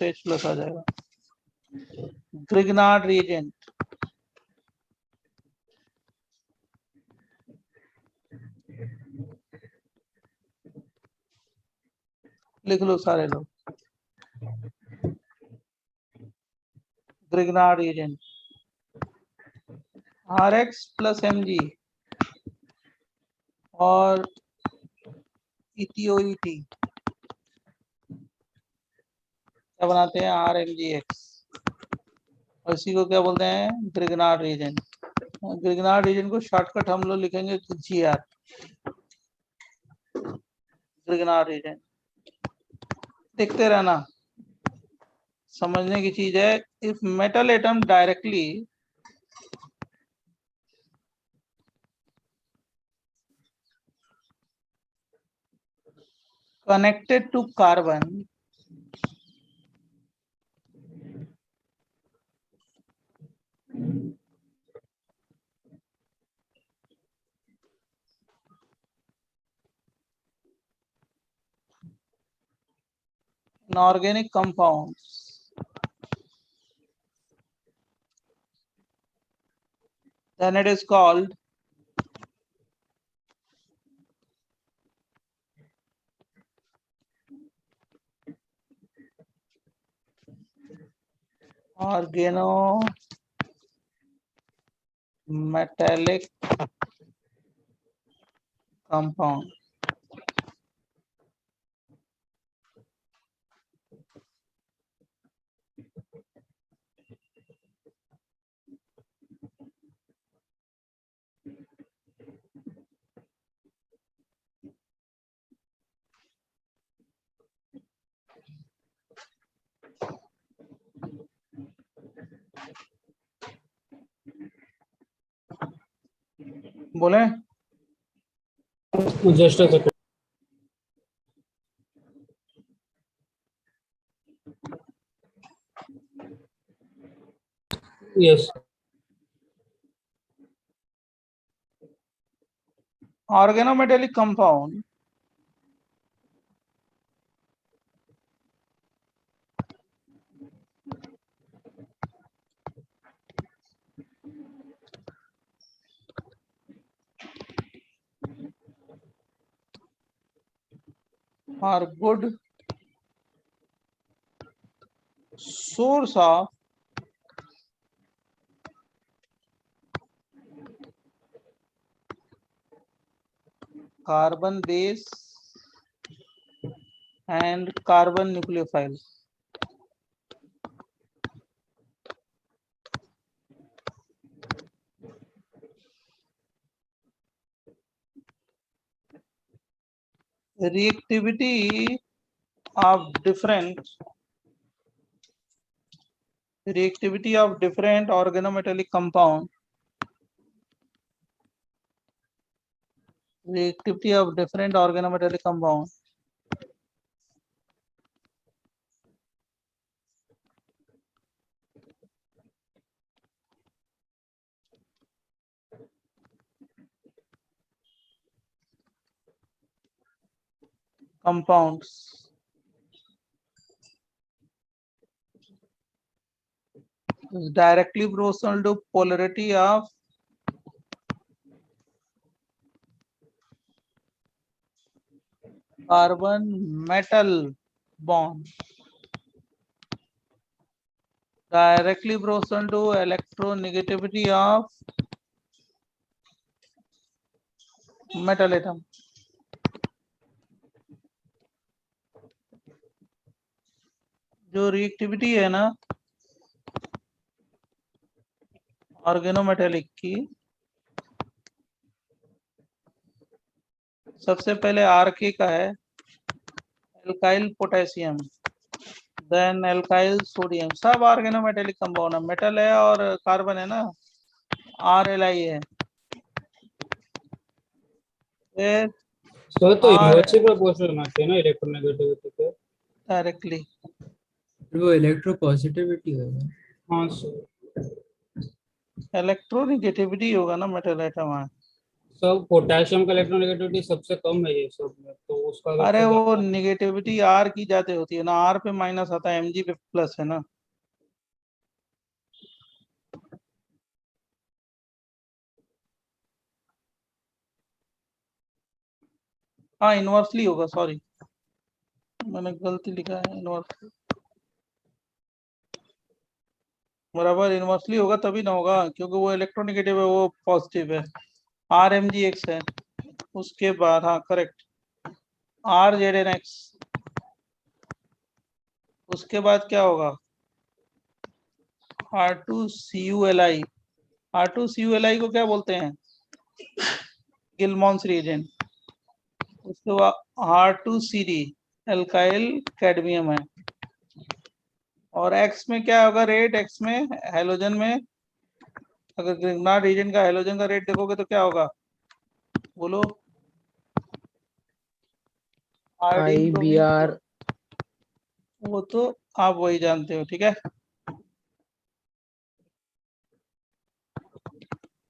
H plus आ जाएगा। Grignard reagent, लिख लो सारे लोग। Grignard reagent RX plus Mg और ETOET क्या बनाते हैं, RMgX, और इसी को क्या बोलते हैं, ग्रिग्नार्ड रीजन। ग्रिग्नार्ड रीजन को शॉर्टकट हम लोग लिखेंगे GR, ग्रिग्नार्ड रीजन। देखते रहना, समझने की चीज है। If metal atom directly connected to carbon, inorganic compounds, then it is called organometallic compound। बोले just a second. Yes, organometallic compound are good source of carbon base and carbon nucleophile। reactivity of different organometallic compound, reactivity of different organometallic compound compounds is directly proportional to polarity of carbon metal bond, directly proportional to electronegativity of metal atom। जो reactivity है ना organometallic की, सबसे पहले RK का है alkyl potassium, then alkyl sodium, सब organometallic compound है, मेटल है और कार्बन है ना, RLI है। फिर सर तो इनवर्सली प्रोपोर्शनल आते हैं ना इलेक्ट्रोनेगेटिविटी के। डायरेक्टली वो इलेक्ट्रो पॉजिटिविटी होगा। हाँ सर, इलेक्ट्रोनेगेटिविटी होगा ना मेटल एटम है। सब पोटेशियम का इलेक्ट्रोनेगेटिविटी सबसे कम है ये सब में, तो उसका अगर अरे से वो ज्यादा- निगेटिविटी आर की जाते होती है ना, आर पे माइनस आता है, mg पे प्लस है ना। हाँ इनवर्सली होगा, सॉरी मैंने गलती लिखा है, इनवर्सली बराबर इनवर्सली होगा तभी ना होगा, क्योंकि वो इलेक्ट्रोनेगेटिव है, वो पॉजिटिव है, आर एम जी एक्स है। उसके बाद हाँ correct, R Z N X. उसके बाद क्या होगा, R two C U L I. R two C U L I को क्या बोलते हैं, गिलमॉन्स रिएजेंट। उसके बाद R two C D, alkyl cadmium है। और एक्स में क्या होगा रेट, एक्स में हेलोजन में, अगर ग्रिग्नार्ड रीजन का हेलोजन का रेट देखोगे तो क्या होगा, बोलो। आयोडीन ब्रोमीन, IBr वो तो आप वही जानते हो, ठीक है।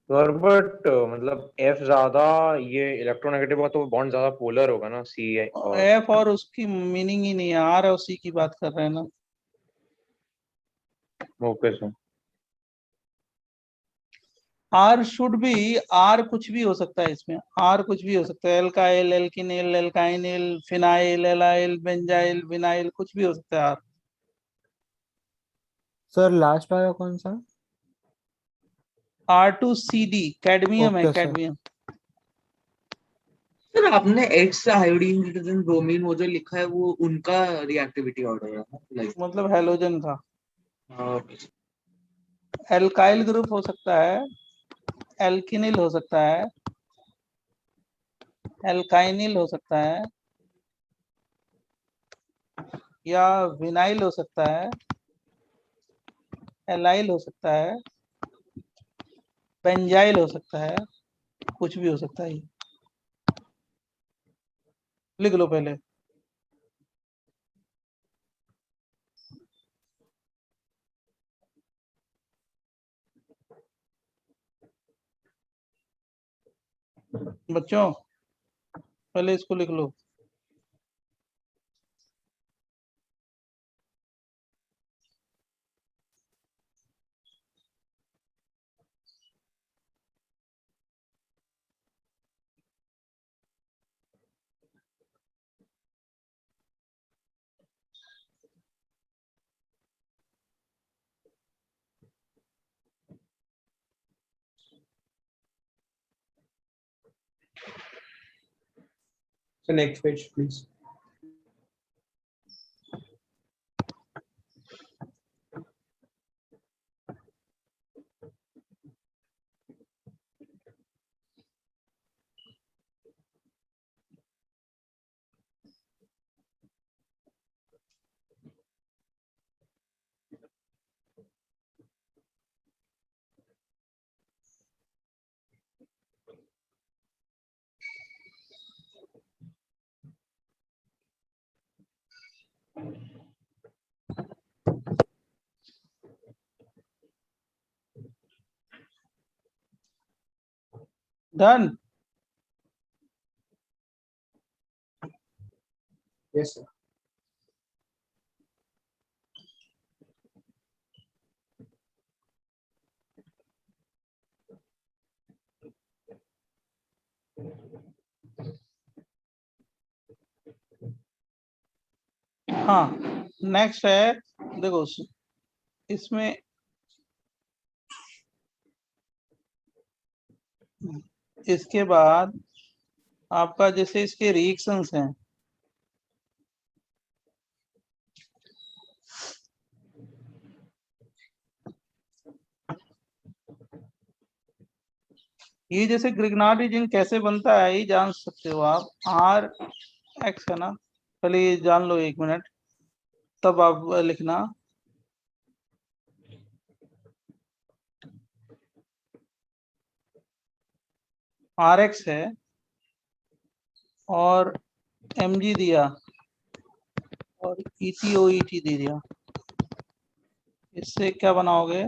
सर बट मतलब एफ ज्यादा ये इलेक्ट्रोनेगेटिव होगा तो बॉन्ड ज्यादा पोलर होगा ना, सी और एफ और उसकी मीनिंग ही नहीं है, आर और सी की बात कर रहे हैं ना। Okay sir. R should be, R कुछ भी हो सकता है इसमें, आर कुछ भी हो सकता है, alkyl, alkenyl, alkynyl, phenyl, allyl, benzyl, vinyl, कुछ भी हो सकता है आर। सर लास्ट वाला कौन सा? R two C D cadmium है, ओके सर। कैडमियम। सर आपने एक्स आयोडीन डिटर्जेंट ब्रोमीन वो जो लिखा है वो उनका रिएक्टिविटी ऑर्डर है ना, लाइक मतलब हेलोजन का। ओके। एल्काइल ग्रुप हो सकता है, एल्किनिल हो सकता है, एल्काइनिल हो सकता है, या विनाइल हो सकता है, एलाइल हो सकता है, बेंजाइल हो सकता है, कुछ भी हो सकता है ये। लिख लो पहले। बच्चों पहले इसको लिख लो। So next page, please. Done. Yes, sir. हाँ नेक्स्ट है, देखो इसमें इसके बाद आपका जैसे इसके रिएक्शंस हैं, ये जैसे ग्रिग्नार्ड रीजन कैसे बनता है ये जान सकते हो आप, आर एक्स है ना, पहले ये जान लो 1 मिनट, तब आप लिखना। आर एक्स है और एम जी दिया और ईटी ओ ईटी दे दिया, इससे क्या बनाओगे,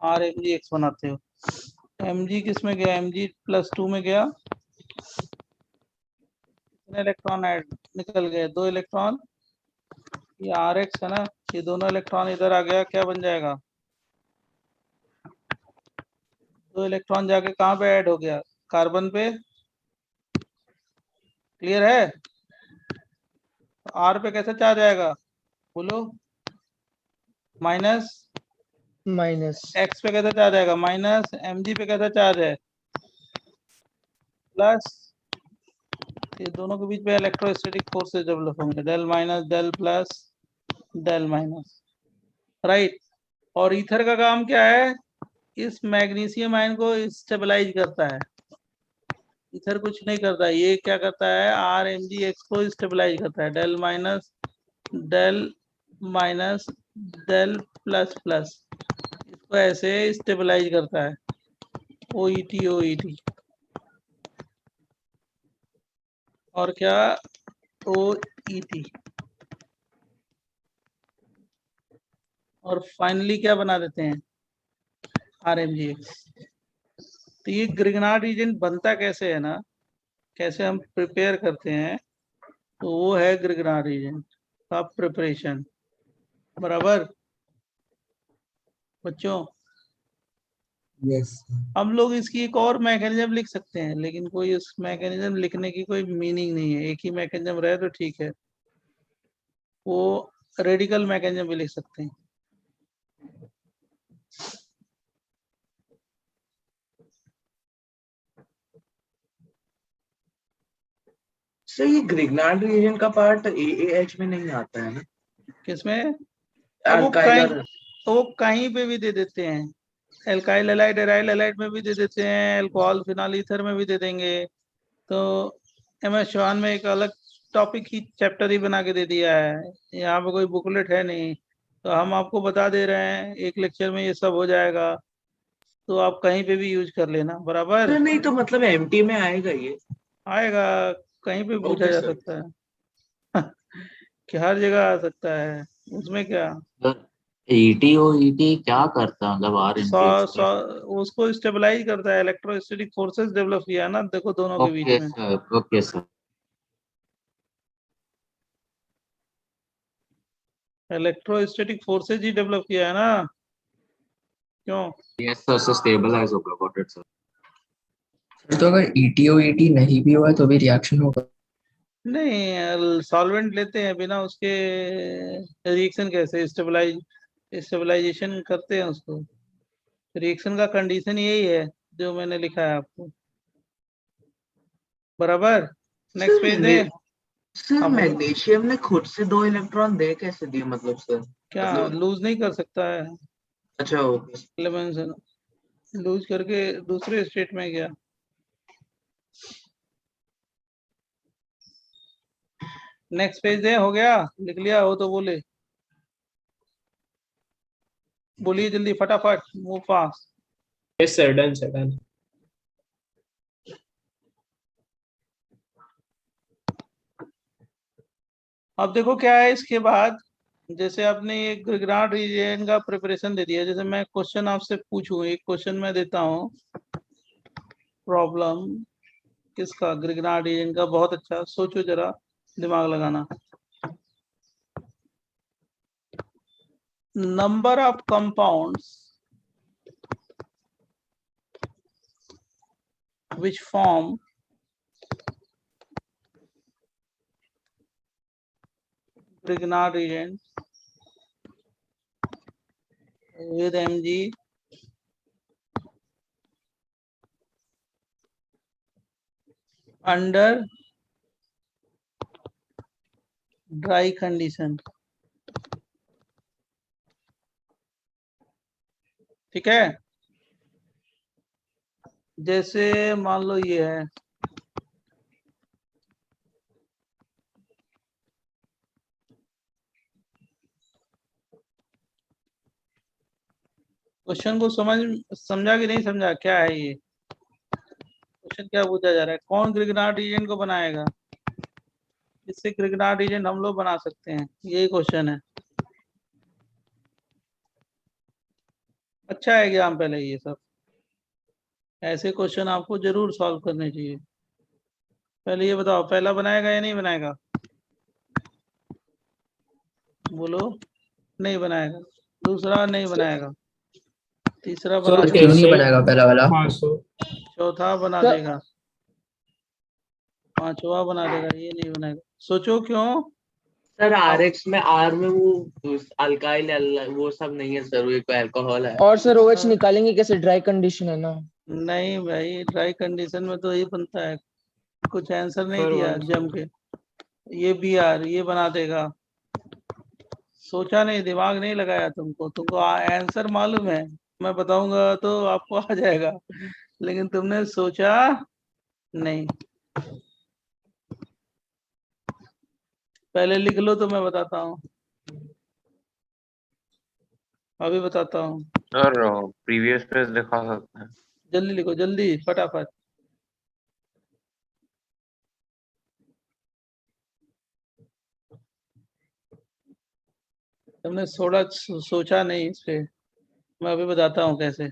आर एम जी एक्स बनाते हो। एम जी किस में गया, एम जी +2 में गया, कितने इलेक्ट्रॉन ऐड निकल गए? 2 इलेक्ट्रॉन। ये RX है ना, ये दोनों इलेक्ट्रॉन इधर आ गया, क्या बन जाएगा? 2 इलेक्ट्रॉन जाके कहाँ पे ऐड हो गया? कार्बन पे। क्लियर है? R पे कैसे चार्ज आएगा बोलो? माइनस X पे कैसे चार्ज आएगा? माइनस Mg पे कैसे चार्ज है? प्लस। ये दोनों के बीच में इलेक्ट्रोस्टैटिक फोर्सेस डेवलप होंगे, del minus del plus del minus, right. और ईथर का काम क्या है? इस मैग्नीशियम आयन को स्टेबलाइज करता है। ईथर कुछ नहीं करता, ये क्या करता है? RMgX को स्टेबलाइज करता है, del minus del plus plus, इसको ऐसे स्टेबलाइज करता है। OET और क्या? OET। और फाइनली क्या बना देते हैं? RMgX। तो ये ग्रिग्नार्ड रीजेंट बनता कैसे है ना, कैसे हम प्रिपेयर करते हैं, तो वो है ग्रिग्नार्ड रीजेंट का प्रिपरेशन। बराबर बच्चों? Yes. हम लोग इसकी एक और मैकेनिज्म लिख सकते हैं, लेकिन कोई उस मैकेनिज्म लिखने की कोई मीनिंग नहीं है। एक ही मैकेनिज्म रहे तो ठीक है, वो रेडिकल मैकेनिज्म भी लिख सकते हैं। सर ये ग्रिग्नार्ड रीजन का पार्ट AAH में नहीं आता है ना? किसमें? अब वो कहीं पे भी दे देते हैं, एल्काइल एलाइड एराइल एलाइड में भी दे देते हैं, अल्कोहल फिनाल ईथर में भी दे देंगे। तो MS चौहान में एक अलग टॉपिक ही चैप्टर ही बना के दे दिया है, यहाँ पे कोई बुकलेट है नहीं, तो हम आपको बता दे रहे हैं एक लेक्चर में ये सब हो जाएगा, तो आप कहीं पे भी यूज कर लेना। बराबर? सर नहीं तो मतलब MT में आएगा ये? आएगा, कहीं पे पूछा ओके जा सर। सकता है कि हर जगह आ सकता है, उसमें क्या। ETOET क्या करता है मतलब RMGX में? उसको स्टेबलाइज करता है, इलेक्ट्रोस्टैटिक फोर्सेस डेवलप किया है ना, देखो दोनों के बीच ओके में। Sir, okay sir. Electrostatic forces ही डेवलप किया है ना, क्यों? यस सर, सो स्टेबलाइज होगा, गॉट इट सर। तो अगर ETOET नहीं भी हुआ तो भी रिएक्शन होगा? नहीं, सॉल्वेंट लेते हैं, बिना उसके रिएक्शन कैसे? स्टेबलाइजेशन करते हैं उसको। रिएक्शन का कंडीशन यही है जो मैंने लिखा है आपको। बराबर? नेक्स्ट पेज दे। सर हाँ, बोलो। मैग्नीशियम ने खुद से 2 इलेक्ट्रॉन दे कैसे दिए मतलब सर? क्या मतलब लूज नहीं कर सकता है? अच्छा ओके। एलिमेंट्स लूज करके दूसरे स्टेट में गया। नेक्स्ट पेज दे। हो गया? लिख लिया हो तो बोले, बोलिए जल्दी फटाफट, move fast. Yes sir, done sir, done. अब देखो क्या है इसके बाद। जैसे आपने ये ग्रिग्नार्ड रीजन का प्रिपरेशन दे दिया, जैसे मैं क्वेश्चन आपसे पूछूं, एक क्वेश्चन मैं देता हूँ प्रॉब्लम किसका? ग्रिग्नार्ड रीजन का। बहुत अच्छा, सोचो जरा, दिमाग लगाना। Number of compounds which form Grignard reagent with Mg under dry condition। ठीक है? जैसे मान लो ये है, क्वेश्चन को समझा कि नहीं समझा? क्या है ये क्वेश्चन? क्या पूछा जा रहा है? कौन ग्रिग्नार्ड रीजन को बनाएगा? इससे ग्रिग्नार्ड रीजन हम लोग बना सकते हैं, यही क्वेश्चन है। अच्छा एग्जाम पहले ये सब ऐसे क्वेश्चन आपको जरूर सॉल्व करने चाहिए। पहले ये बताओ, पहला बनाएगा या नहीं बनाएगा? बोलो। नहीं बनाएगा। दूसरा नहीं बनाएगा। तीसरा बना सर देगा। क्यों नहीं कैसे? बनाएगा पहला वाला? हाँ सर। चौथा बना सर- देगा। पांचवा बना देगा। ये नहीं बनाएगा। सोचो क्यों? सर RX में R में वो अल्काइल वो सब नहीं है सर, वो एक अल्कोहल है। और सर OH निकालेंगे कैसे? ड्राई कंडीशन है ना। नहीं भाई, ड्राई कंडीशन में तो ये बनता है। कुछ आंसर नहीं सर, दिया वन जम के। ये Br ये बना देगा। सोचा नहीं, दिमाग नहीं लगाया तुमको आंसर मालूम है। मैं बताऊंगा तो आपको आ जाएगा, लेकिन तुमने सोचा नहीं। पहले लिख लो तो मैं बताता हूँ। अभी बताता हूँ। सर प्रीवियस पेज दिखा सकते हैं? जल्दी लिखो, जल्दी फटाफट। तुमने थोड़ा सोचा नहीं इस पे। मैं अभी बताता हूँ कैसे।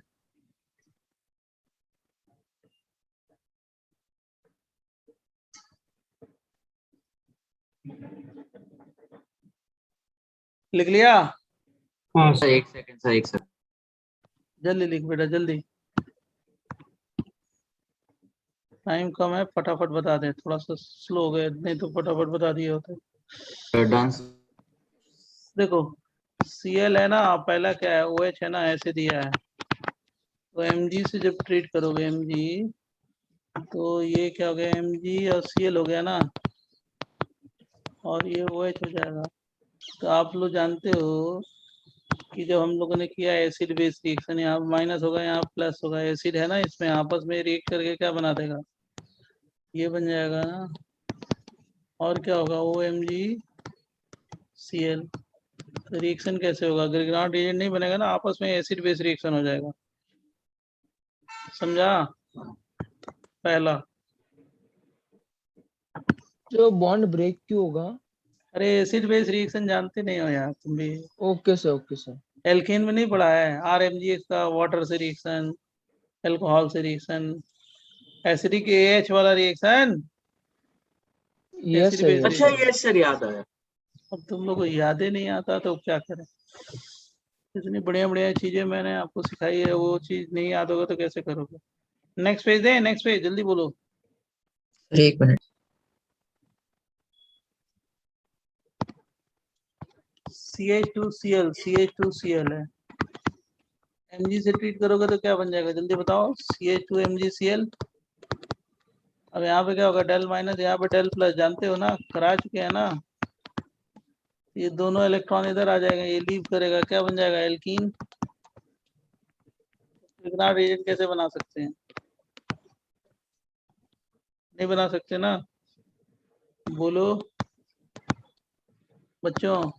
लिख लिया? हाँ सर सर। एक सेकंड सर, एक सेकंड। जल्दी लिख बेटा, जल्दी। टाइम कम है, फटाफट बता दे। थोड़ा सा स्लो हो गए, नहीं तो फटाफट बता दिए होते। डन। देखो, Cl है ना, पहला क्या है, OH है ना, ऐसे दिया है। तो Mg से जब ट्रीट करोगे Mg, तो ये क्या हो गया, Mg और Cl हो गया ना, और ये OH हो जाएगा। तो आप लोग जानते हो कि जब हम लोगों ने किया एसिड बेस रिएक्शन, यहाँ माइनस होगा, यहाँ प्लस होगा। एसिड है ना, इसमें आपस में रिएक्ट करके क्या बना देगा, ये बन जाएगा ना। और क्या होगा, OMgCl। तो रिएक्शन कैसे होगा? ग्रिग्नार्ड रिएजेंट नहीं बनेगा ना, आपस में एसिड बेस रिएक्शन हो जाएगा। समझा? पहला। जो बॉन्ड ब्रेक क्यों होगा? अरे एसिड बेस रिएक्शन जानते नहीं हो यार तुम भी? Okay sir, okay sir. Alkane में नहीं पढ़ा है? RMgX का वाटर से रिएक्शन, अल्कोहल से रिएक्शन, एसिडिक AH वाला reaction, yes acid sir, base yes अच्छा रिएक्शन। ये सर याद आया। अब तुम लोग को याद ही नहीं आता तो क्या करें? इतनी बढ़िया बढ़िया चीजें मैंने आपको सिखाई है, वो चीज नहीं याद होगा तो कैसे करोगे? नेक्स्ट पेज दे, नेक्स्ट पेज जल्दी बोलो। सर एक मिनट। CH2Cl है। Mg से ट्रीट करोगे तो क्या बन जाएगा, जल्दी बताओ। CH2MgCl। अब यहाँ पे क्या होगा, डेल माइनस, यहाँ पे डेल प्लस, जानते हो ना, करा चुके हैं ना। ये दोनों इलेक्ट्रॉन इधर आ जाएगा, ये लीव करेगा, क्या बन जाएगा, एल्कीन। ग्रिग्नार्ड रिएजेंट कैसे बना सकते हैं? नहीं बना सकते ना, बोलो बच्चों।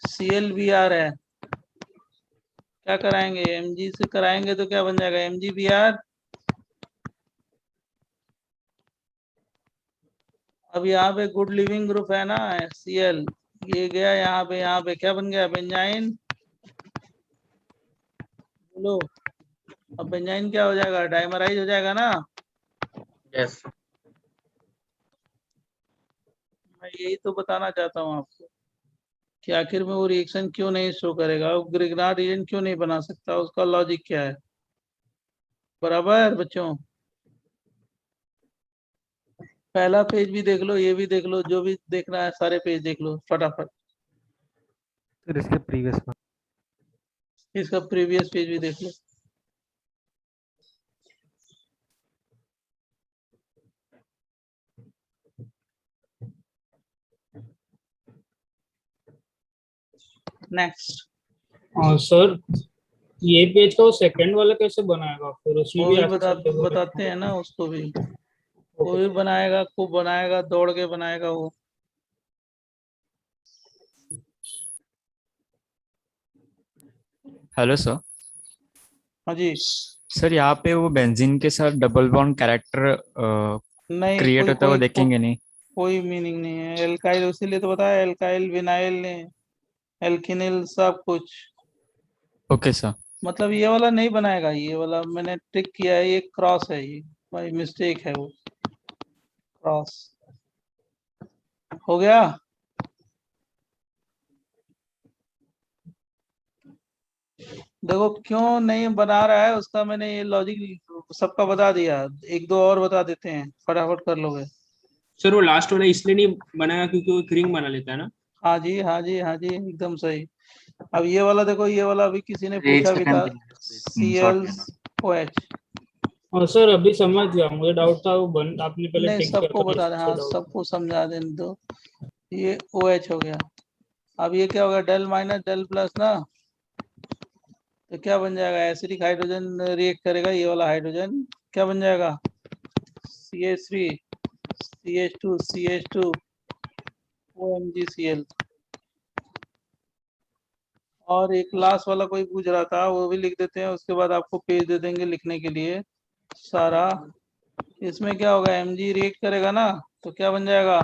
ClBr है, क्या कराएंगे, Mg से कराएंगे तो क्या बन जाएगा, MgBr। अब यहाँ पे गुड लिविंग ग्रुप है ना, Cl, ये गया यहाँ पे क्या बन गया, बेंजाइन। बोलो। अब बेंजाइन क्या हो जाएगा, डाइमराइज हो जाएगा ना। यस। मैं यही तो बताना चाहता हूँ आपको कि आखिर में वो रिएक्शन क्यों नहीं शो करेगा, वो ग्रिग्नार्ड रिएजेंट क्यों नहीं बना सकता, उसका लॉजिक क्या है। बराबर बच्चों? पहला पेज भी देख लो, ये भी देख लो, जो भी देखना है सारे पेज देख लो फटाफट। सर इसके प्रीवियस में इसका प्रीवियस पेज भी देख लो। नेक्स्ट। हाँ सर, ये पेज का वो सेकंड वाला कैसे बनाएगा फिर? उसमें वो भी भी ऐसा सब जगह बताते हैं ना उसको भी। वो भी बनाएगा, खूब बनाएगा, दौड़ के बनाएगा वो। Hello sir. हाँ जी। सर यहाँ पे वो बेंजीन के साथ डबल बॉन्ड कैरेक्टर नहीं, क्रिएट होता है, वो देखेंगे नहीं? कोई मीनिंग नहीं है। एल्काइल, इसीलिए तो बताया, एल्काइल, विनाइल ने, एल्किनिल, सब कुछ। Okay sir. मतलब ये वाला नहीं बनाएगा, ये वाला मैंने ट्रिक किया है, ये क्रॉस है, ये भाई मिस्टेक है वो क्रॉस। हो गया? देखो क्यों नहीं बना रहा है उसका मैंने ये लॉजिक सबका बता दिया, एक दो और बता देते हैं, फटाफट कर लोगे। सर वो लास्ट वाला इसलिए नहीं बनाया क्योंकि वो एक रिंग बना लेता है ना। हाँ जी हाँ जी हाँ जी, एकदम सही। अब ये वाला देखो, ये वाला अभी किसी ने पूछा भी था, ClOH। और सर अभी समझ गया, मुझे डाउट था वो बन आपने पहले नहीं टिक किया सबको था, बता रहे, हाँ इससे doubt। सबको समझा देने दो। ये OH हो गया। अब ये क्या होगा, डेल माइनस डेल प्लस ना, तो क्या बन जाएगा, एसिडिक हाइड्रोजन रिएक्ट करेगा, ये वाला हाइड्रोजन क्या बन जाएगा, CH3 CH2 CH2 OMgCl। और एक लास्ट वाला कोई पूछ रहा था, वो भी लिख देते हैं, उसके बाद आपको पेज दे देंगे लिखने के लिए सारा। इसमें क्या होगा, Mg रिएक्ट करेगा ना, तो क्या बन जाएगा,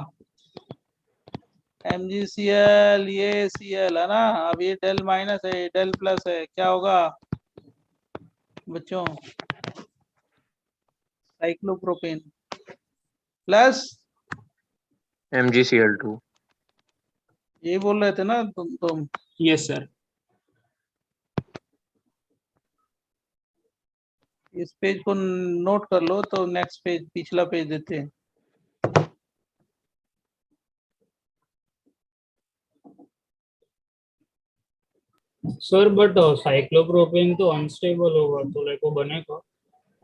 MgCl, ये Cl है ना। अब ये डेल माइनस है, डेल प्लस है, क्या होगा बच्चों, साइक्लोप्रोपेन प्लस MgCl2। ये बोल रहे थे ना तुम। Yes sir. इस पेज को नोट कर लो, तो नेक्स्ट पेज, पिछला पेज देते हैं। सर बट साइक्लोप्रोपेन तो अनस्टेबल होगा, तो लाइक वो बनेगा?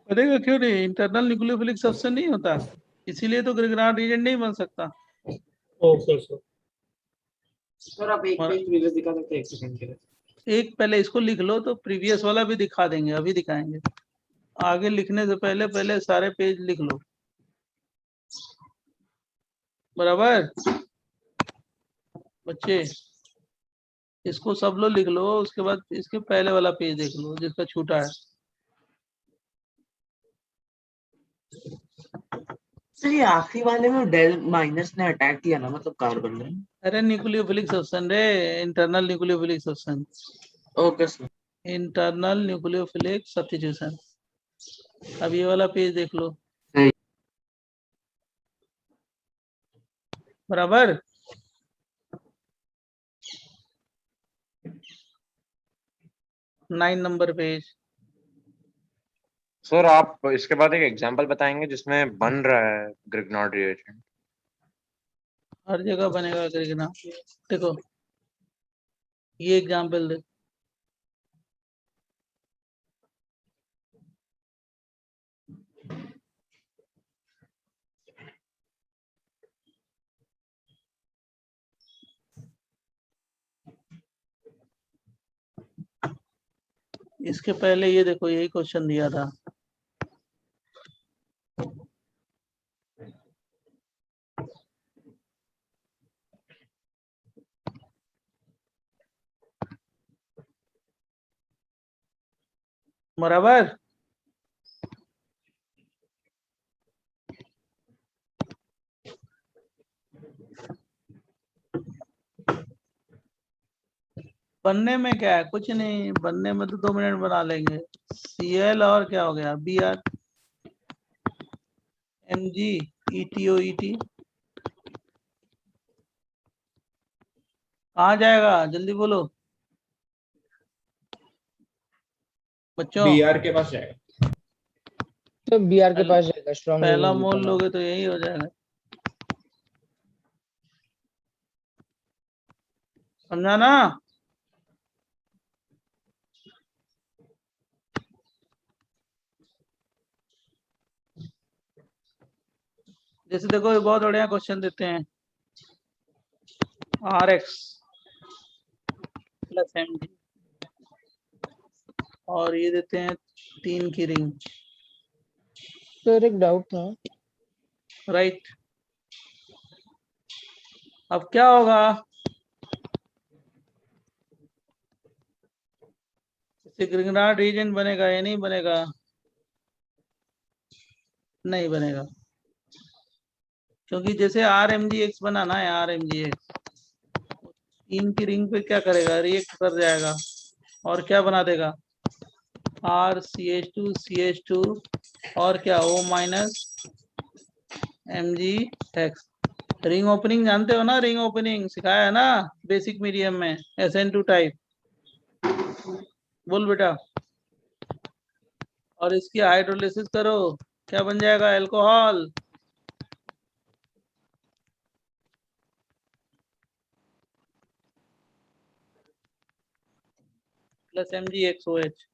बनेगा क्यों नहीं, इंटरनल न्यूक्लियोफिलिक सब्सटेंस नहीं होता, इसीलिए तो ग्रिग्नार्ड रीजेंट नहीं बन सकता। Okay sir. सर आप एक पेज प्रीवियस दिखा सकते हैं, 1 सेकंड के लिए? एक पहले इसको लिख लो, तो प्रीवियस वाला भी दिखा देंगे, अभी दिखाएंगे। आगे लिखने से पहले पहले सारे पेज लिख लो, बराबर बच्चे। इसको सब लोग लिख लो, उसके बाद इसके पहले वाला पेज देख लो जिसका छूटा है। सर ये आखिरी वाले में डेल माइनस ने अटैक किया ना, मतलब कार्बन ने। अरे न्यूक्लियोफिलिक सब्सटेंस रे, internal nucleophilic substance, okay sir. Internal nucleophilic substitution. अब ये वाला पेज देख लो, बराबर। Nine number page. सर आप इसके बाद एक एग्जांपल बताएंगे जिसमें बन रहा है ग्रिग्नार्ड रिएजेंट? हर जगह बनेगा ग्रिग्ना, देखो ये एग्जांपल दे। इसके पहले ये देखो, यही क्वेश्चन दिया था। बराबर। बनने में क्या है, कुछ नहीं, बनने में तो 2 मिनट बना लेंगे। Cl और क्या हो गया, Br, Mg, EtOET। कहाँ जाएगा, जल्दी बोलो बच्चों। BR के पास जाएगा। तो BR के पास जाएगा, स्ट्रॉन्ग पहला मोल लोगे तो यही हो जाएगा, समझा ना। जैसे देखो ये बहुत बढ़िया क्वेश्चन देते हैं, RX प्लस Mg, और ये देते हैं 3 की रिंग, सर एक डाउट था। राइट। अब क्या होगा, इससे ग्रिग्नार्ड रीजन बनेगा या नहीं बनेगा, नहीं बनेगा, क्योंकि जैसे RMgX बनाना है, RMgX 3 की रिंग पे क्या करेगा, रिएक्ट कर जाएगा और क्या बना देगा, RCH2 CH2 और क्या O minus MgX, ring opening जानते हो ना, रिंग ओपनिंग सिखाया है ना बेसिक मीडियम में, SN2 टाइप। बोल बेटा। और इसकी हाइड्रोलिसिस करो, क्या बन जाएगा? Alcohol plus MgXOH।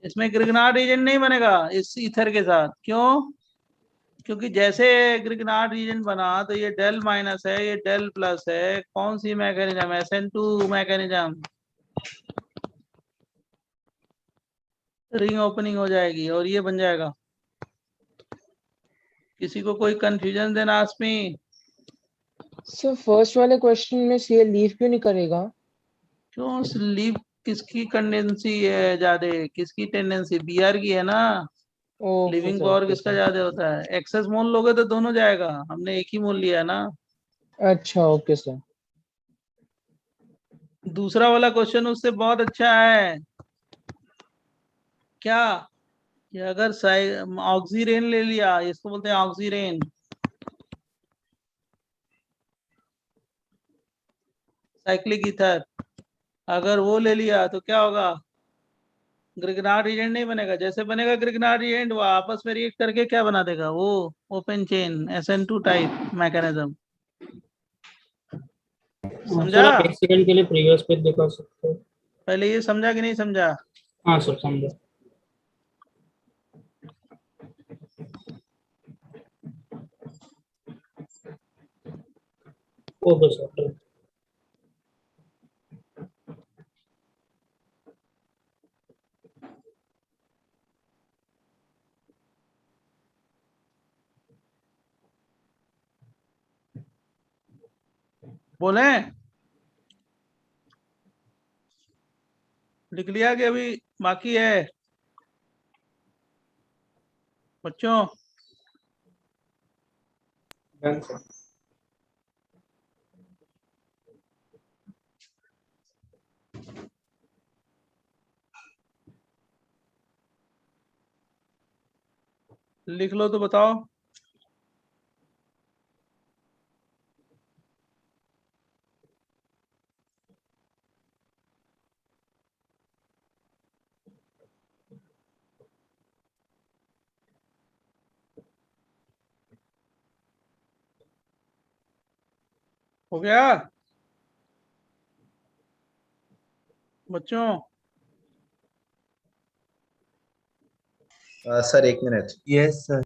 इसमें ग्रिगनार्ड एजेंट नहीं बनेगा इस ईथर के साथ। क्यों? क्योंकि जैसे ग्रिगनार्ड रीजन बना तो ये डेल माइनस है, ये डेल प्लस है। कौन सी mechanism? SN2 mechanism. Ring opening हो जाएगी और ये बन जाएगा। किसी को कोई कंफ्यूजन देना आसमी? सर फर्स्ट वाले क्वेश्चन में Cl लीव क्यों नहीं करेगा? क्यों लीव? किसकी टेंडेंसी है ज्यादा? किसकी टेंडेंसी? Br की है ना। Okay living sir, power okay किसका सर। ज्यादा होता है? एक्सेस मोल लोगे तो दोनों जाएगा, हमने एक ही मोल लिया है ना। अच्छा, ओके सर। दूसरा वाला क्वेश्चन उससे बहुत अच्छा है। क्या? कि अगर ऑक्सीरेन ले लिया, इसको बोलते हैं ऑक्सीरेन, साइक्लिक ईथर, अगर वो ले लिया तो क्या होगा? ग्रिगनार्ड एजेंट नहीं बनेगा। जैसे बनेगा ग्रिगनार्ड एजेंट, वो आपस में रिएक्ट करके क्या बना देगा? वो open chain SN2 type mechanism. Sir समझा? आप एक सेकंड के लिए प्रीवियस पेज दिखा सकते हो? पहले ये समझा कि नहीं समझा? हाँ सर, समझा। Okay sir. बोले? लिख लिया कि अभी बाकी है बच्चों? Done sir. लिख लो तो बताओ। हो गया बच्चों? सर एक minute. Yes sir.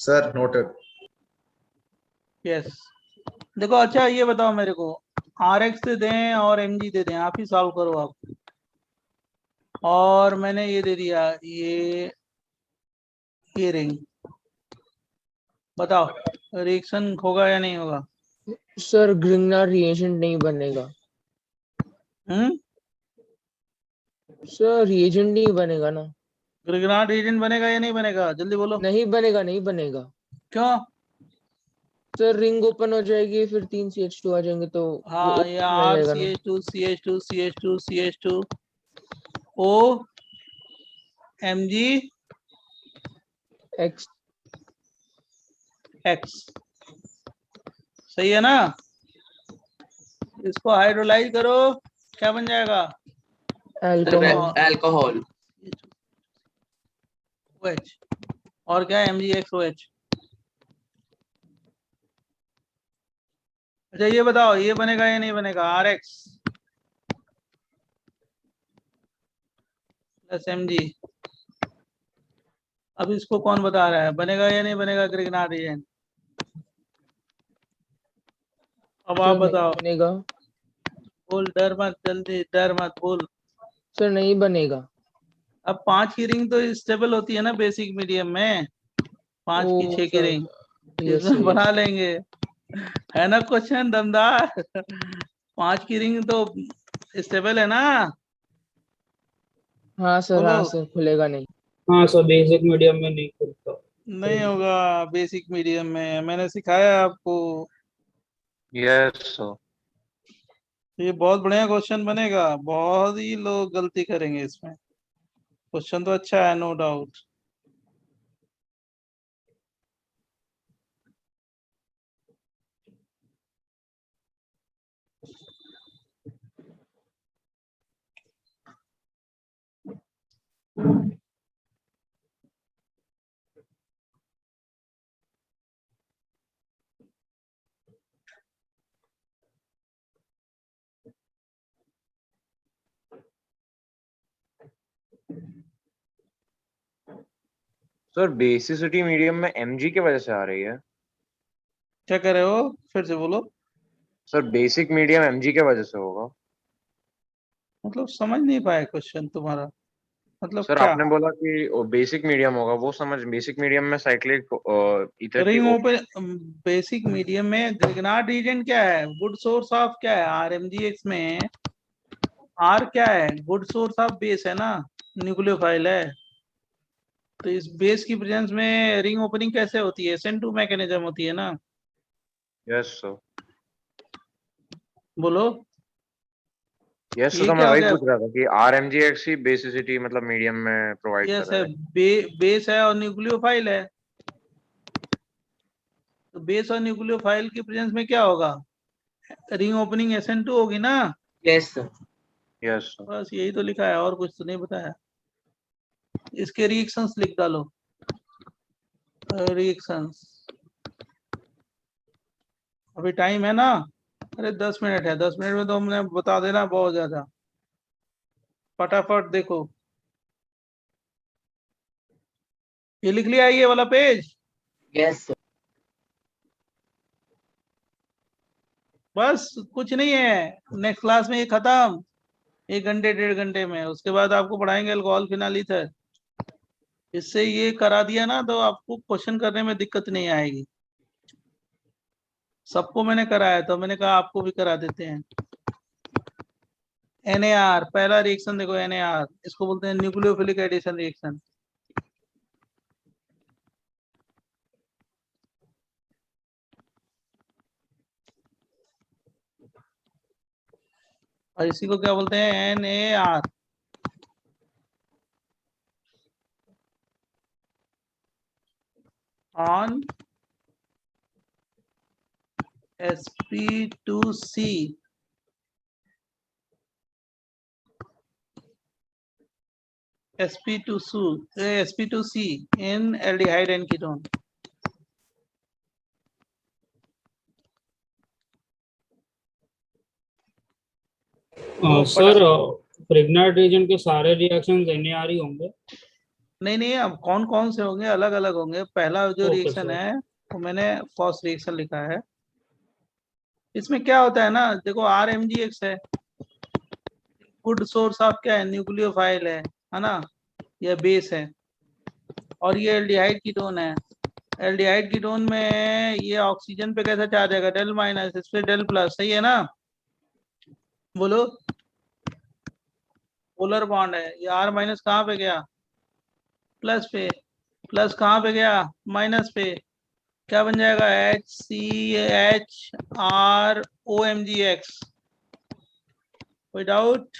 Sir noted. Yes. देखो अच्छा ये बताओ मेरे को, RX दे दें और MG दे दें, आप ही सॉल्व करो आप। और मैंने ये दे दिया, ये रिंग। बताओ रिएक्शन होगा या नहीं होगा? सर ग्रिगनार्ड रिएजेंट नहीं बनेगा। सर रिएजेंट नहीं बनेगा ना। ग्रिगनार्ड रीजन बनेगा या नहीं बनेगा? जल्दी बोलो। नहीं बनेगा, नहीं बनेगा। क्यों? सर रिंग ओपन हो जाएगी, फिर 3 CH2 आ जाएंगे तो वो हाँ, ये open रह जाएगा ना। RCH2 CH2 CH2 CH2 O MG X X। सही है ना? इसको हाइड्रोलाइज करो, क्या बन जाएगा? अल्कोहल। अल्कोहल। OH। और क्या है? MgXOH। अच्छा ये बताओ, ये बनेगा या नहीं बनेगा? RX plus MG। अब इसको कौन बता रहा है, बनेगा या नहीं बनेगा ग्रिगनार्ड रिएजेंट? अब आप सर नहीं बताओ। बनेगा। बोल, डर मत, जल्दी डर मत, बोल। सर नहीं बनेगा। अब 5 की रिंग तो स्टेबल होती है ना बेसिक मीडियम में, 5 की 6 की सर रिंग, यस इसमें सर, बना यस। लेंगे। है ना क्वेश्चन दमदार? 5 की रिंग तो स्टेबल है ना? हाँ सर, बोलो। हाँ सर, खुलेगा नहीं। हाँ सर, बेसिक मीडियम में नहीं खुलता। नहीं होगा बेसिक मीडियम में, मैंने सिखाया आपको। Yes sir. ये बहुत बढ़िया क्वेश्चन बनेगा, बहुत ही लोग गलती करेंगे इसमें। क्वेश्चन तो अच्छा है, no doubt. Sir basicity medium में mg की वजह से आ रही है। क्या कह रहे हो, फिर से बोलो। सर बेसिक मीडियम mg के वजह से होगा। मतलब समझ नहीं पाए क्वेश्चन तुम्हारा, मतलब सर क्या। आपने बोला कि बेसिक मीडियम होगा, वो समझ, बेसिक मीडियम में साइक्लिक ईथर की रिंग ओपन बेसिक मीडियम में ग्रिग्नार्ड रीजन क्या है, गुड सोर्स ऑफ क्या है, RMGX में आर क्या है, गुड सोर्स ऑफ बेस है ना, न्यूक्लियोफाइल है। तो इस बेस की प्रेजेंस में रिंग ओपनिंग कैसे होती है, SN2 मैकेनिज्म होती है ना। Yes sir. बोलो यस ये सर, मैं क्या हो वही गया। पूछ रहा था कि RMGX ही बेसिसिटी मतलब मीडियम में प्रोवाइड कर यस रहा है, है। बेस है और न्यूक्लियोफाइल है। तो बेस और न्यूक्लियोफाइल की प्रेजेंस में क्या होगा, रिंग ओपनिंग SN2 होगी ना। Yes sir. Yes sir. बस यही तो लिखा है, और कुछ तो नहीं बताया। इसके रिएक्शंस लिख डालो, रिएक्शंस। अभी टाइम है ना, अरे 10 मिनट है, 10 मिनट में तो हमने बता देना बहुत ज्यादा। फटाफट देखो, ये लिख लिया ये वाला पेज। Yes sir. बस कुछ नहीं है, नेक्स्ट क्लास में ये खत्म, 1 घंटे 1.5 घंटे में। उसके बाद आपको पढ़ाएंगे अल्कोहल फिनाल ईथर। इससे ये करा दिया ना तो आपको क्वेश्चन करने में दिक्कत नहीं आएगी। सबको मैंने कराया तो मैंने कहा आपको भी करा देते हैं। NAR पहला रिएक्शन देखो, NAR इसको बोलते हैं न्यूक्लियोफिलिक एडिशन रिएक्शन। और इसी को क्या बोलते हैं, NAR। On sp2c sp2c in aldehyde and ketone। Sir pregnant region के सारे रिएक्शंस NAR ही होंगे। नहीं नहीं, अब कौन कौन से होंगे, अलग अलग होंगे। पहला जो ओके रिएक्शन सर। है वो मैंने फर्स्ट रिएक्शन लिखा है। इसमें क्या होता है ना, देखो RMGX है, गुड सोर्स ऑफ क्या है, न्यूक्लियोफाइल है ना, यह बेस है। और ये एल्डिहाइड कीटोन है। एल्डिहाइड कीटोन में ये ऑक्सीजन पे कैसा चार्ज आएगा, डेल माइनस, इस पे डेल प्लस, सही है ना। बोलो, पोलर बॉन्ड है, ये R माइनस कहाँ पे गया, प्लस पे। प्लस कहाँ पे गया, माइनस पे। क्या बन जाएगा, HCHROMGX। कोई डाउट।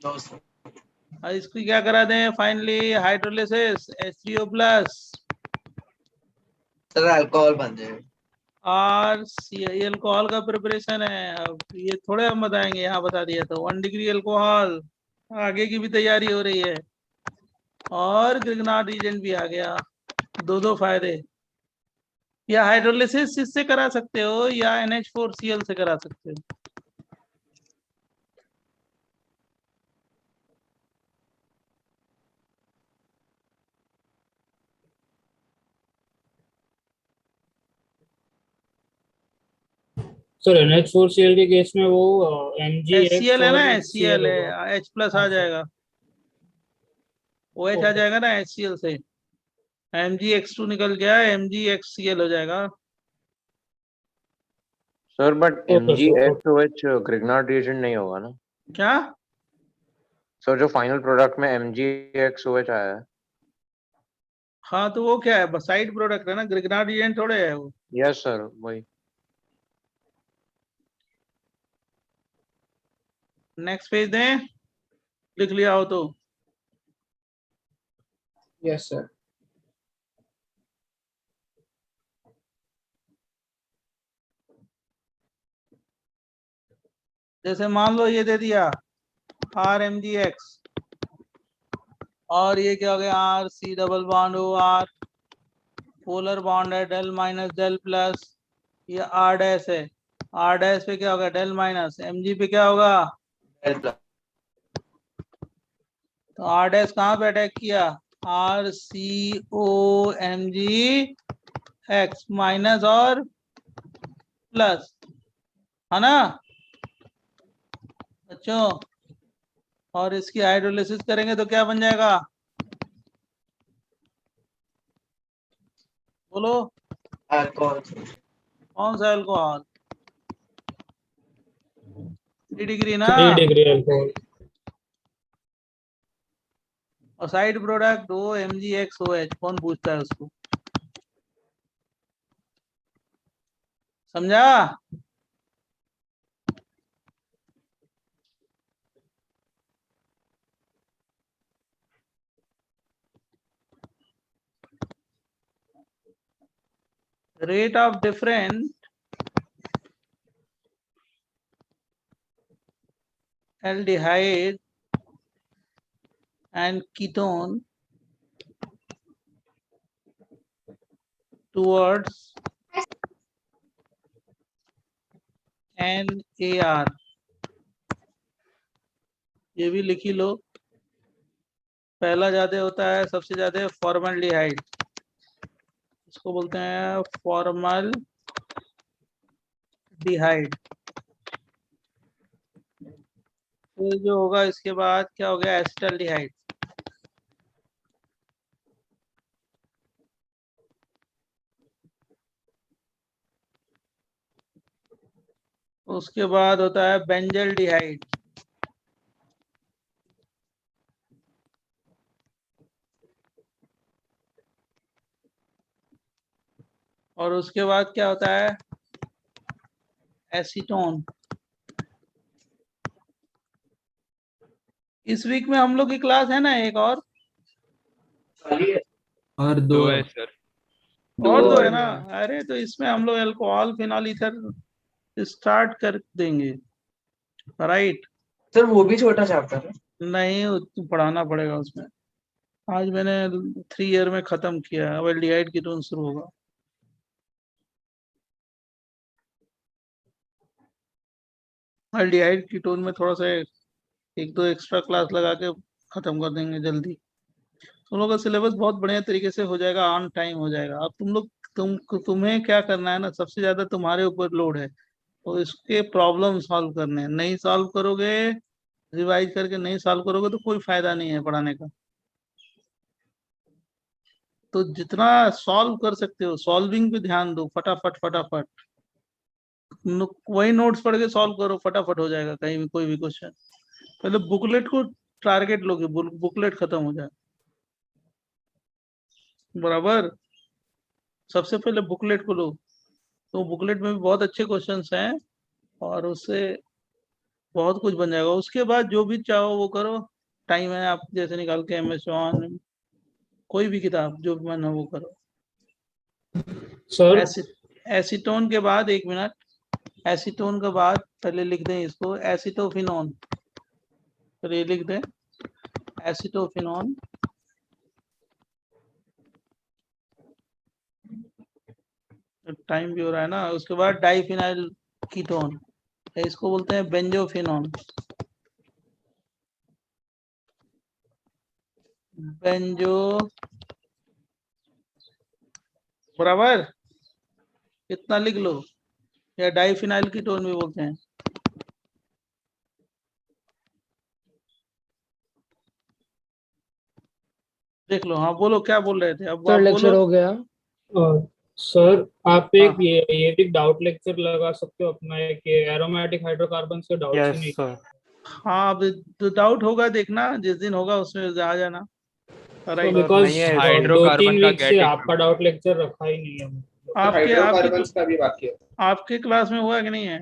No sir. और इसकी क्या करा दें finally, hydrolysis H3O plus sir alcohol बन जाएगा। RCl अल्कोहल का प्रिपरेशन है। अब ये थोड़े हम बताएंगे, यहाँ बता दिया तो 1 डिग्री अल्कोहल, आगे की भी तैयारी हो रही है। और ग्रिग्नार्ड रीजेंट भी आ गया, दो फायदे। या हाइड्रोलिसिस इससे करा सकते हो या NH4Cl से करा सकते हो। सर NH4Cl के केस में वो MgX HCl है ना, और HCl Cl होगा। है, H प्लस आ जाएगा, OH आ जाएगा ना HCl से। MgX2 निकल गया, MgXCl हो जाएगा। Sir but okay sir. MgXOH Grignard reagent नहीं होगा ना। क्या, सर जो फाइनल प्रोडक्ट में MgXOH आया है। हाँ तो वो क्या है, साइड प्रोडक्ट है ना, ग्रिग्नार्ड रीजेंट थोड़े है वो। यस सर वही। नेक्स्ट पेज दें, लिख लिया हो तो। Yes sir. जैसे मान लो ये दे दिया RMGX, और ये क्या हो गया, RC double bond OR, polar bond है, डेल माइनस डेल प्लस, ये R डैश है, R डैश पे क्या होगा, डेल माइनस, Mg पे क्या होगा, डेल प्लस। तो R डैश कहाँ पे अटैक किया, RCOMG माइनस और प्लस, है ना बच्चों? और इसकी हाइड्रोलिसिस करेंगे तो क्या बन जाएगा, बोलो? अल्कोहल। कौन सा अल्कोहल? 3 डिग्री ना। 3 डिग्री अल्कोहल। और साइड प्रोडक्ट OMgXOH, कौन पूछता है उसको? समझा? Rate of different aldehyde and ketone towards NAR, ये भी लिखी लो। पहला ज्यादा होता है, सबसे ज्यादा फॉर्मल्डिहाइड, इसको बोलते हैं फॉर्मल्डिहाइड। फिर जो होगा इसके बाद क्या हो गया, एसिटल्डिहाइड। उसके बाद होता है बेंजल्डिहाइड। और उसके बाद क्या होता है, एसीटोन। इस वीक में हम लोग की क्लास है ना एक और दो है सर। और दो है ना। अरे तो इसमें हम लोग अल्कोहल फिनॉल ईथर स्टार्ट कर देंगे, राइट? सर वो भी छोटा चैप्टर है। नहीं, पढ़ाना पड़ेगा उसमें। आज मैंने 3 ईयर में खत्म किया, अब एल्डिहाइड कीटोन शुरू होगा। एल्डिहाइड कीटोन में थोड़ा सा 1-2 एक्स्ट्रा क्लास लगा के खत्म कर देंगे जल्दी। तुम लोग का सिलेबस बहुत बढ़िया तरीके से हो जाएगा, ऑन टाइम हो जाएगा। अब तुम्हें क्या करना है ना, सबसे ज्यादा तुम्हारे ऊपर लोड है, तो इसके प्रॉब्लम सॉल्व करने हैं। नहीं सॉल्व करोगे, रिवाइज करके नहीं सॉल्व करोगे तो कोई फायदा नहीं है पढ़ाने का। तो जितना सॉल्व कर सकते हो सॉल्विंग पे ध्यान दो, फटाफट फटाफट। वही नोट्स पढ़ के सॉल्व करो, फटाफट हो जाएगा कहीं भी कोई भी क्वेश्चन। पहले बुकलेट को टारगेट लोगे, बुकलेट खत्म हो जाए, बराबर? सबसे पहले बुकलेट को लो, तो बुकलेट में भी बहुत अच्छे क्वेश्चंस हैं और उससे बहुत कुछ बन जाएगा। उसके बाद जो भी चाहो वो करो, टाइम है आप जैसे निकाल के MS कोई भी किताब जो भी मन हो वो करो। सर एसीटोन के बाद, 1 मिनट, एसीटोन के बाद पहले लिख दें इसको एसिटोफिनोन, फिर ये लिख दें एसिटोफिनोन। टाइम भी हो रहा है ना। उसके बाद डाइफिनाइल कीटोन, इसको बोलते हैं बेंजोफिनोन। बेंजो, बराबर, इतना लिख लो। या डाइफिनाइल कीटोन भी बोलते हैं। देख लो। हाँ बोलो, क्या बोल रहे थे अब सर आप लेक्चर बोलो। हो गया। सर आप एक हाँ। ये भी डाउट लेक्चर लगा सकते हो अपना, एक एरोमेटिक हाइड्रोकार्बन के डाउट से नहीं। सर। हाँ, अब डाउट होगा देखना, जिस दिन होगा उसमें आ जाना, तो राइट? बिकॉज नहीं है, 2-3 का वीक से गेट आपका डाउट लेक्चर रखा ही नहीं है। आपके का भी बाकी है। आपके क्लास में हुआ कि नहीं है?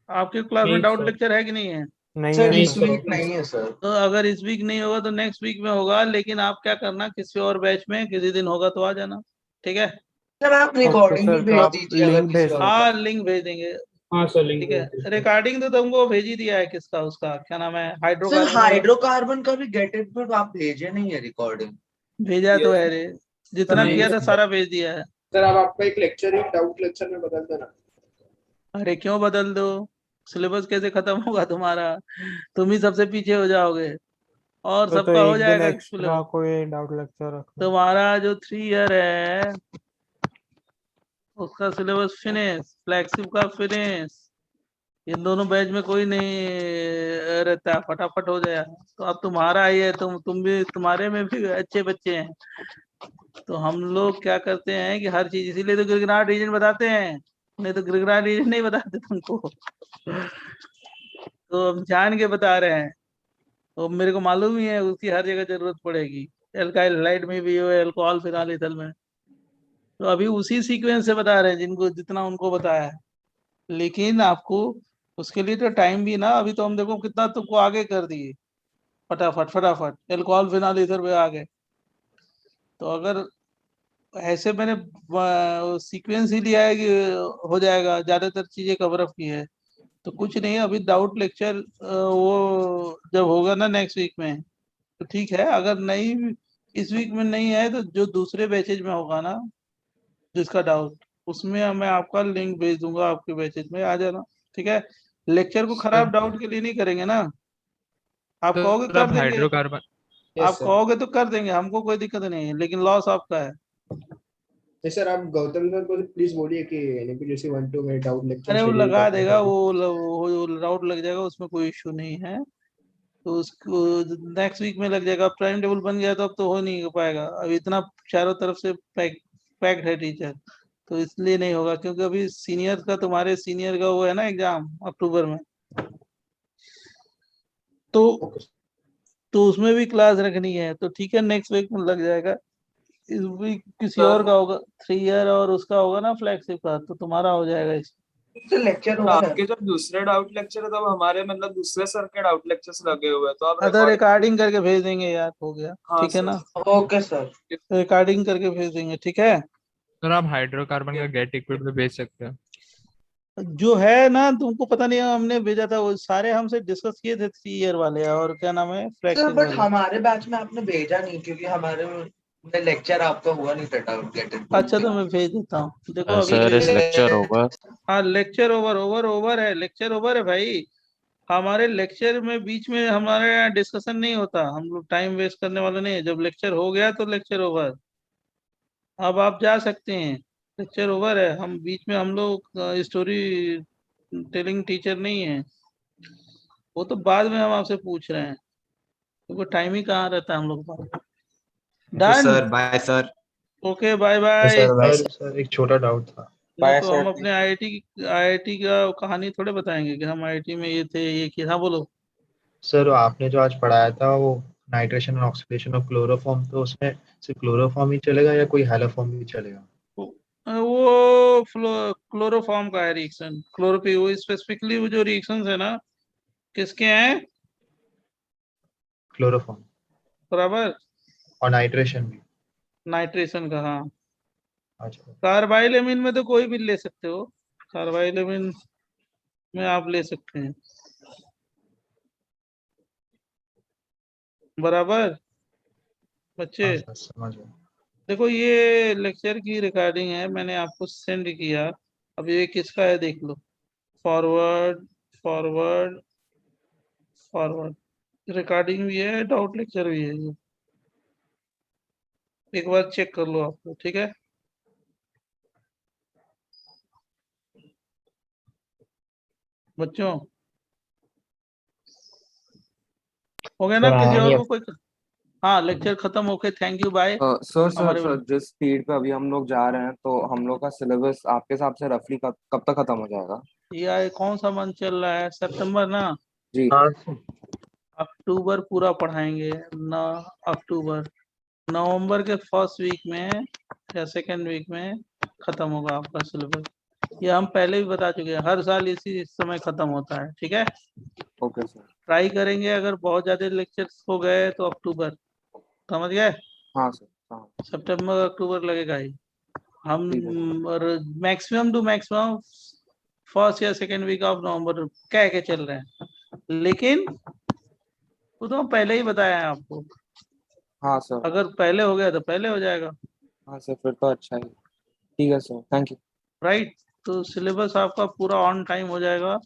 आपके क्लास में नहीं डाउट सर। लेक्चर है कि नहीं है? नहीं सर है नहीं इस सर। वीक नहीं है सर। तो अगर इस वीक नहीं होगा तो नेक्स्ट वीक में होगा। लेकिन आप क्या करना, किसी और बैच में किसी दिन होगा तो आ जाना, ठीक है? सर आप रिकॉर्डिंग भी सर, तो भेज आप दीजिए अगर लिंक किसी भेज और दो। का। हाँ, लिंक भेज देंगे, हाँ सर लिंक ठीक है। रिकॉर्डिंग तो तुमको भेज ही दिया है, किसका, उसका क्या नाम है, सर हाइड्रोकार्बन वाला। हाइड्रोकार्बन का भी गेट इट, पर आप भेजे नहीं है रिकॉर्डिंग। भेजा तो है रे, जितना नहीं किया था सर। सारा भेज दिया है। सर आप आपका एक लेक्चर ही डाउट लेक्चर में बदल देना। अरे क्यों बदल दो, सिलेबस कैसे खत्म होगा तुम्हारा? तुम ही सबसे पीछे हो जाओगे। और तो सबका हो एक दिन जाएगा एक्स्ट्रा कोई डाउट लेक्चर रखना। तुम्हारा जो 3 ईयर है उसका सिलेबस फिनिश, फ्लैगशिप का फिनिश, इन दोनों बैच में कोई नहीं रहता, फटाफट हो जाएगा। तो अब तुम्हारा ही है, तुम भी, तुम्हारे में भी अच्छे बच्चे हैं। तो हम लोग क्या करते हैं कि हर चीज, इसीलिए तो गिरगिराट रीजन बताते हैं, नहीं तो गिरगिराट रीजन नहीं बताते तुमको। तो हम जान के बता रहे हैं, तो मेरे को मालूम ही है उसकी हर जगह जरूरत पड़ेगी, एल्काइल हाइड में भी हो, अल्कोहल फिनाइल ईथर में। तो अभी उसी सीक्वेंस से बता रहे हैं जिनको जितना उनको बताया है, लेकिन आपको उसके लिए तो टाइम भी ना, अभी तो हम देखो कितना तुमको आगे कर दिए, फटाफट फटाफट एल्कोहल फिनाइल ईथर पे आ गए। तो अगर ऐसे मैंने सीक्वेंस ही लिया है कि हो जाएगा, ज्यादातर चीजें कवर अप की है। तो कुछ नहीं, अभी डाउट लेक्चर वो जब होगा ना नेक्स्ट वीक में तो ठीक है, अगर नहीं इस वीक में नहीं है तो जो दूसरे बैचेज में होगा ना जिसका डाउट, उसमें मैं आपका लिंक भेज दूंगा, आपके बैचेज में आ जाना, ठीक है। लेक्चर को खराब डाउट के लिए नहीं करेंगे ना, आप कहोगे कर देंगे, हाइड्रोकार्बन आप कहोगे तो कर देंगे, हमको कोई दिक्कत नहीं है, लेकिन लॉस आपका है। सर आप गौतम सर को प्लीज बोलिए कि NPTC 1-2 में डाउट लेक्चर अरे वो शेड्यूल लगा करते हैं देगा, ताकि- वो डाउट लग जाएगा, उसमें कोई इश्यू नहीं है। तो उसको नेक्स्ट वीक में लग जाएगा, टाइम टेबल बन गया तो अब तो हो नहीं हो पाएगा, अब इतना चारों तरफ से पैक्ड है टीचर, तो इसलिए नहीं होगा, क्योंकि अभी सीनियर का, तुम्हारे सीनियर का वो है ना एग्जाम अक्टूबर में, तो उसमें भी क्लास रखनी है, तो ठीक है नेक्स्ट वीक में लग जाएगा। इस वीक किसी और का होगा 3 ईयर और उसका होगा ना फ्लैगशिप का, तो तुम्हारा हो जाएगा इस लेक्चर तो आपके जब दूसरे डाउट लेक्चर है तब हमारे मतलब दूसरे सर के डाउट लेक्चर्स लगे हुए हैं, तो आप अदर रिकॉर्डिंग करके भेज देंगे यार, हो गया, हाँ ठीक है ना, ओके सर। रिकॉर्डिंग करके भेज देंगे, ठीक है। सर आप हाइड्रोकार्बन का गेट इक्विप भेज सकते हैं। जो है ना तुमको पता नहीं, हमने भेजा था वो सारे हमसे डिस्कस किए थे 3 ईयर वाले, और क्या नाम है सर फ्लैगशिप बट वाले। हमारे बैच में आपने भेजा नहीं, क्योंकि हमारे में लेक्चर आपका हुआ नहीं था डाउट गेट इट। अच्छा तो मैं भेज देता हूँ, देखो अभी सर इस भेज- लेक्चर होगा। हाँ लेक्चर ओवर है, लेक्चर ओवर है भाई। हमारे लेक्चर में बीच में हमारे यहाँ डिस्कशन नहीं होता, हम लोग टाइम वेस्ट करने वाले नहीं है, जब लेक्चर हो गया तो लेक्चर ओवर, अब आप जा सकते हैं, लेक्चर ओवर है। हम बीच में, हम लोग स्टोरी टेलिंग टीचर नहीं है, वो तो बाद में हम आपसे पूछ रहे हैं, क्योंकि टाइम ही कहाँ रहता है हम लोग का। Done, bye sir. Okay bye bye. Sir एक छोटा डाउट था। तो हम अपने आईआईटी का कहानी थोड़े बताएंगे कि हम आईआईटी में ये थे, ये किया, हाँ बोलो। सर आपने जो आज पढ़ाया था वो नाइट्रेशन और ऑक्सीडेशन ऑफ क्लोरोफॉर्म, तो उसमें सिर्फ क्लोरोफॉर्म ही चलेगा या कोई हैलोफॉर्म भी चलेगा? वो क्लोरोफॉर्म का है रिएक्शन, क्लोरोपी, वो स्पेसिफिकली वो जो रिएक्शंस है ना किसके हैं, क्लोरोफॉर्म बराबर, और नाइट्रेशन भी। नाइट्रेशन का, हाँ। अच्छा कार्बाइलेमिन में तो कोई भी ले सकते हो, कार्बाइलेमिन में आप ले सकते हैं, बराबर बच्चे। हाँ सर समझ गया। देखो ये लेक्चर की रिकॉर्डिंग है, मैंने आपको सेंड किया, अब ये किसका है देख लो, फॉरवर्ड फॉरवर्ड फॉरवर्ड, रिकॉर्डिंग भी है, डाउट लेक्चर भी है, ये एक बार चेक कर लो आपको, ठीक है। बच्चों हो गया ना, किसी और को कोई, हाँ लेक्चर खत्म, okay thank you bye. Sir हमारे जिस स्पीड पे अभी हम लोग जा रहे हैं तो हम लोग का सिलेबस आपके हिसाब से रफली कब तक खत्म हो जाएगा? ये कौन सा मंथ चल रहा है, सितंबर ना, जी। अक्टूबर पूरा पढ़ाएंगे ना, अक्टूबर, नवंबर के फर्स्ट वीक में या सेकेंड वीक में खत्म होगा आपका सिलेबस, ये हम पहले भी बता चुके हैं, हर साल इसी समय खत्म होता है, ठीक है। Okay sir. ट्राई करेंगे, अगर बहुत ज्यादा लेक्चर्स हो गए तो अक्टूबर, समझ गए, हाँ सर, हाँ सितंबर अक्टूबर लगेगा ही, हम ठीक है। और मैक्सिमम टू मैक्सिमम फर्स्ट या सेकेंड वीक ऑफ नवंबर कह के चल रहे हैं, लेकिन वो तो हम पहले ही बताया है आपको, हाँ सर। अगर पहले हो गया तो पहले हो जाएगा, हाँ सर फिर तो अच्छा ही। ठीक है सर, थैंक यू। राइट। तो सिलेबस आपका पूरा ऑन टाइम हो जाएगा,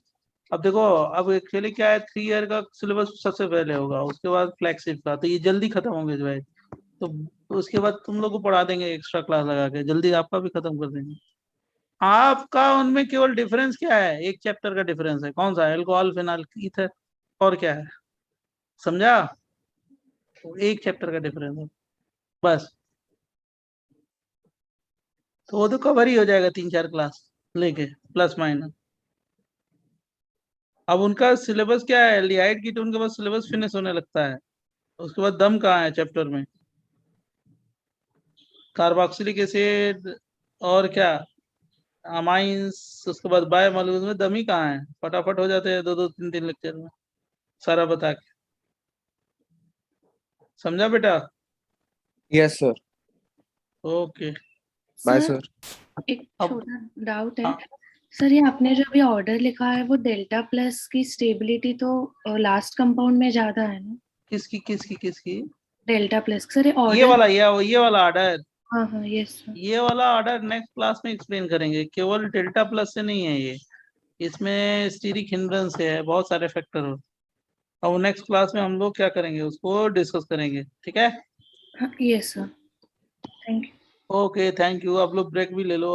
अब देखो, अब एक्चुअली क्या है, 3 ईयर का सिलेबस सबसे पहले होगा, उसके बाद फ्लैगशिप का, तो ये जल्दी खत्म होंगे जो है, तो उसके बाद तुम लोग को पढ़ा देंगे एक्स्ट्रा क्लास लगा के, जल्दी आपका भी खत्म कर देंगे। आपका उनमें केवल डिफरेंस क्या है, एक चैप्टर का डिफरेंस है, कौन सा, अल्कोहल फिनाइल ईथर, और क्या है, समझा? एक चैप्टर का डिफरेंस है बस, तो वो तो कवर ही हो जाएगा 3-4 क्लास लेके, प्लस माइनस। अब उनका सिलेबस क्या है, एल्डिहाइड कीटोन के बाद सिलेबस फिनिश होने लगता है, उसके बाद दम कहाँ है चैप्टर में, कार्बोक्सिलिक एसिड और क्या, अमाइंस, उसके बाद बायोमॉलिक्यूल्स में दम ही कहाँ है, फटाफट हो जाते हैं 2-2 3-3 लेक्चर में सारा बता के। समझा बेटा? Yes sir. Okay bye sir sir. एक अब छोटा डाउट है हाँ, सर, ये आपने जो अभी ऑर्डर लिखा है वो डेल्टा प्लस की स्टेबिलिटी तो लास्ट कंपाउंड में ज्यादा है ना? किसकी डेल्टा प्लस सर, ये ऑर्डर। वाला, ये वाला ऑर्डर, हाँ हाँ यस सर। ये वाला ऑर्डर नेक्स्ट क्लास में एक्सप्लेन करेंगे, केवल डेल्टा प्लस से नहीं है ये, इसमें स्टीरिक हिंड्रेंस है, बहुत सारे फैक्टर हो, और नेक्स्ट क्लास में हम लोग क्या करेंगे उसको डिस्कस करेंगे, ठीक है? हाँ yes sir, thank you. Okay thank you. आप लोग ब्रेक भी ले लो,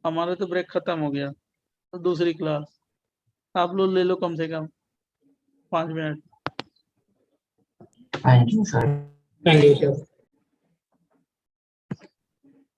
हमारे तो ब्रेक खत्म हो गया, तो दूसरी क्लास आप लोग ले लो कम से कम 5 minute. Thank you sir. Thank you sir.